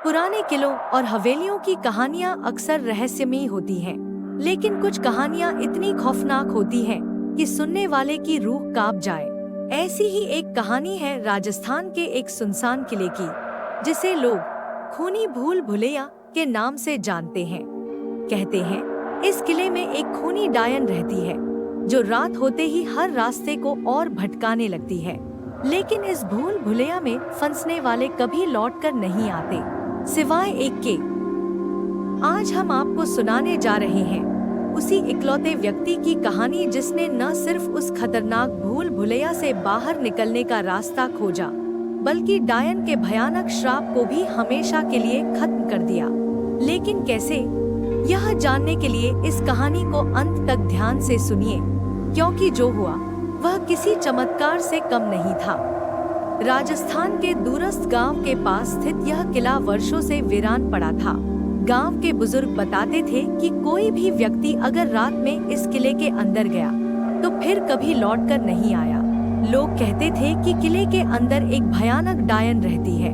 पुराने किलों और हवेलियों की कहानियां अक्सर रहस्यमयी होती हैं, लेकिन कुछ कहानियां इतनी खौफनाक होती हैं कि सुनने वाले की रूह कांप जाए। ऐसी ही एक कहानी है राजस्थान के एक सुनसान किले की, जिसे लोग खूनी भूल भुलैया के नाम से जानते हैं। कहते हैं इस किले में एक खूनी डायन रहती है, जो रात होते ही हर रास्ते को और भटकाने लगती है। लेकिन इस भूल भुलैया में फंसने वाले कभी लौटकर नहीं आते, सिवाय एक के। आज हम आपको सुनाने जा रहे हैं उसी इकलौते व्यक्ति की कहानी, जिसने न सिर्फ उस खतरनाक भूल भुलैया से बाहर निकलने का रास्ता खोजा, बल्कि डायन के भयानक श्राप को भी हमेशा के लिए खत्म कर दिया। लेकिन कैसे? यह जानने के लिए इस कहानी को अंत तक ध्यान से सुनिए, क्योंकि जो हुआ वह किसी चमत्कार से कम नहीं था। राजस्थान के दूरस्थ गांव के पास स्थित यह किला वर्षों से वीरान पड़ा था। गांव के बुजुर्ग बताते थे कि कोई भी व्यक्ति अगर रात में इस किले के अंदर गया तो फिर कभी लौटकर नहीं आया। लोग कहते थे कि किले के अंदर एक भयानक डायन रहती है,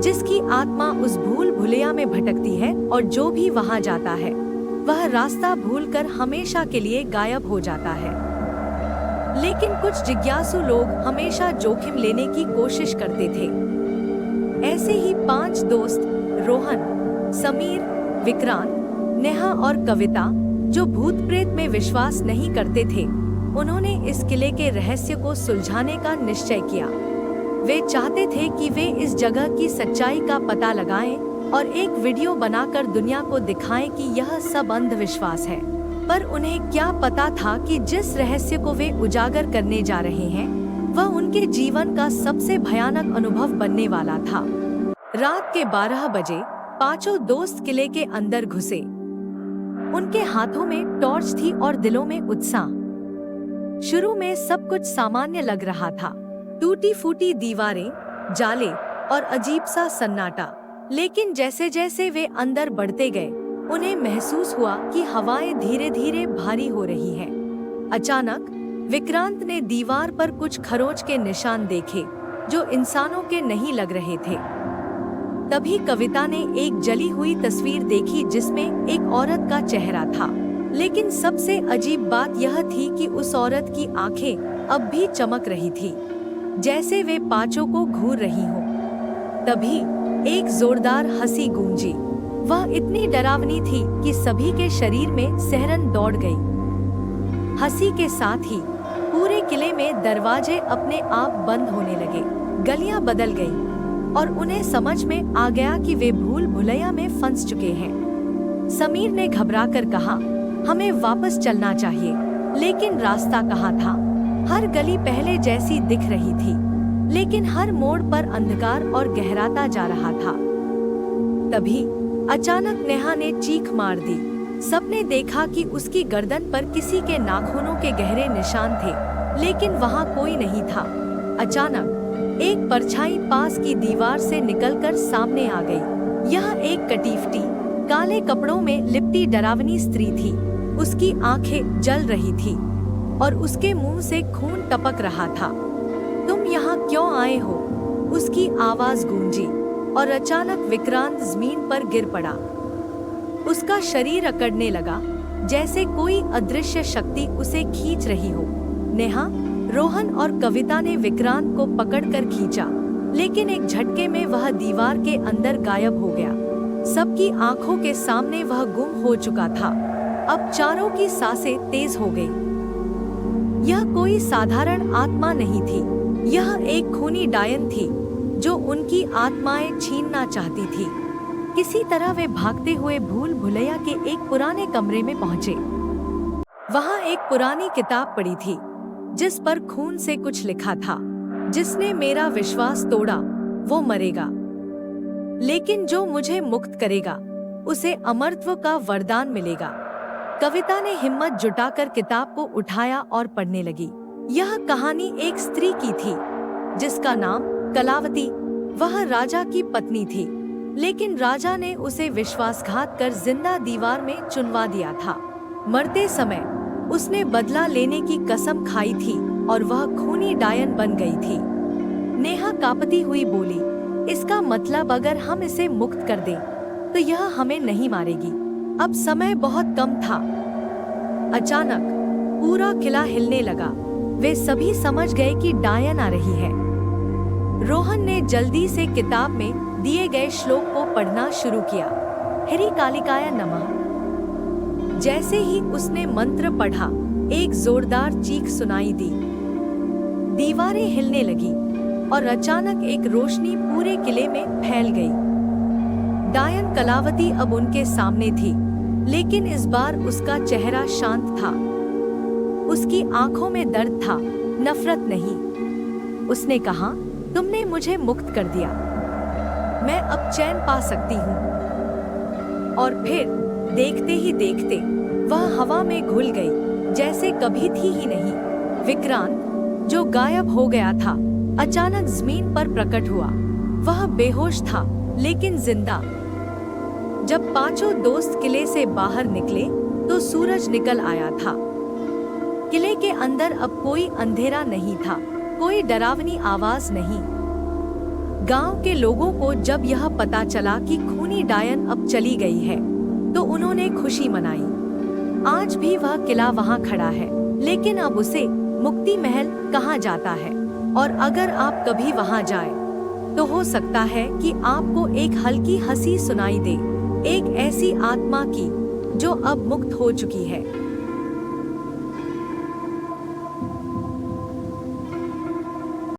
जिसकी आत्मा उस भूल भुलैया में भटकती है और जो भी वहां जाता है वह रास्ता भूलकर हमेशा के लिए गायब हो जाता है। लेकिन कुछ जिज्ञासु लोग हमेशा जोखिम लेने की कोशिश करते थे। ऐसे ही 5 दोस्त रोहन, समीर, विक्रांत, नेहा और कविता, जो भूत प्रेत में विश्वास नहीं करते थे, उन्होंने इस किले के रहस्य को सुलझाने का निश्चय किया। वे चाहते थे कि वे इस जगह की सच्चाई का पता लगाएं और एक वीडियो बनाकर दुनिया को दिखाएं कि यह सब अंधविश्वास है। पर उन्हें क्या पता था कि जिस रहस्य को वे उजागर करने जा रहे हैं वह उनके जीवन का सबसे भयानक अनुभव बनने वाला था। रात के 12 बजे 5 दोस्त किले के अंदर घुसे। उनके हाथों में टॉर्च थी और दिलों में उत्साह। शुरू में सब कुछ सामान्य लग रहा था, टूटी फूटी दीवारें, जाले और अजीब सा सन्नाटा। लेकिन जैसे जैसे वे अंदर बढ़ते गए, उन्हें महसूस हुआ कि हवाएं धीरे धीरे भारी हो रही हैं। अचानक विक्रांत ने दीवार पर कुछ खरोंच के निशान देखे, जो इंसानों के नहीं लग रहे थे। तभी कविता ने एक जली हुई तस्वीर देखी, जिसमें एक औरत का चेहरा था। लेकिन सबसे अजीब बात यह थी कि उस औरत की आंखें अब भी चमक रही थी, जैसे वे 5 को घूर रही हो। तभी एक जोरदार हंसी गूंजी। वह इतनी डरावनी थी कि सभी के शरीर में सिहरन दौड़ गई। हंसी के साथ ही पूरे किले में दरवाजे अपने आप बंद होने लगे, गलियां बदल गईं और उन्हें समझ में आ गया कि वे भूल भुलैया में फंस चुके हैं। समीर ने घबराकर कहा, हमें वापस चलना चाहिए। लेकिन रास्ता कहाँ था? हर गली पहले जैसी दिख रही थी, लेकिन हर मोड़ पर अंधकार और गहराता जा रहा था। तभी अचानक नेहा ने चीख मार दी। सबने देखा कि उसकी गर्दन पर किसी के नाखूनों के गहरे निशान थे, लेकिन वहां कोई नहीं था। अचानक एक परछाई पास की दीवार से निकलकर सामने आ गई। यह एक कटीफटी, काले कपड़ों में लिपटी डरावनी स्त्री थी। उसकी आंखें जल रही थी और उसके मुंह से खून टपक रहा था। तुम यहाँ क्यों आए हो? उसकी आवाज गूंजी और अचानक विक्रांत जमीन पर गिर पड़ा। उसका शरीर अकड़ने लगा, जैसे कोई अदृश्य शक्ति उसे खींच रही हो। नेहा, रोहन और कविता ने विक्रांत को पकड़कर खींचा, लेकिन एक झटके में वह दीवार के अंदर गायब हो गया। सबकी आंखों के सामने वह गुम हो चुका था। अब चारों की सांसें तेज हो गई। यह कोई साधारण आत्मा नहीं थी, यह एक खूनी डायन थी, जो उनकी आत्माएं छीनना चाहती थी। किसी तरह वे भागते हुए भूल भुलैया के एक पुराने कमरे में पहुंचे। वहां एक पुरानी किताब पड़ी थी, जिस पर खून से कुछ लिखा था, जिसने मेरा विश्वास तोड़ा वो मरेगा, लेकिन जो मुझे मुक्त करेगा उसे अमरत्व का वरदान मिलेगा। कविता ने हिम्मत जुटाकर किताब को उठाया और पढ़ने लगी। यह कहानी एक स्त्री की थी, जिसका नाम कलावती, वह राजा की पत्नी थी, लेकिन राजा ने उसे विश्वासघात कर जिंदा दीवार में चुनवा दिया था। मरते समय उसने बदला लेने की कसम खाई थी और वह खूनी डायन बन गई थी। नेहा कांपती हुई बोली, इसका मतलब अगर हम इसे मुक्त कर दें, तो यह हमें नहीं मारेगी। अब समय बहुत कम था। अचानक पूरा किला हिलने लगा। वे सभी समझ गए कि डायन आ रही है। रोहन ने जल्दी से किताब में दिए गए श्लोक को पढ़ना शुरू किया। हरि कालिकाय नमः। जैसे ही उसने मंत्र पढ़ा, एक जोरदार चीख सुनाई दी। दीवारें हिलने लगी और अचानक एक रोशनी पूरे किले में फैल गई। डायन कलावती अब उनके सामने थी, लेकिन इस बार उसका चेहरा शांत था। उसकी आंखों में दर्द था, नफरत नहीं। उसने कहा, तुमने मुझे मुक्त कर दिया, मैं अब चैन पा सकती हूँ। और फिर देखते ही देखते वह हवा में घुल गई, जैसे कभी थी ही नहीं। विक्रांत, जो गायब हो गया था, अचानक जमीन पर प्रकट हुआ। वह बेहोश था, लेकिन जिंदा। जब पांचों दोस्त किले से बाहर निकले, तो सूरज निकल आया था। किले के अंदर अब कोई अंधेरा नहीं था, कोई डरावनी आवाज नहीं। गांव के लोगों को जब यह पता चला कि खूनी डायन अब चली गई है, तो उन्होंने खुशी मनाई। आज भी वह किला वहां खड़ा है, लेकिन अब उसे मुक्ति महल कहा जाता है। और अगर आप कभी वहां जाएं, तो हो सकता है कि आपको एक हल्की हंसी सुनाई दे, एक ऐसी आत्मा की जो अब मुक्त हो चुकी है।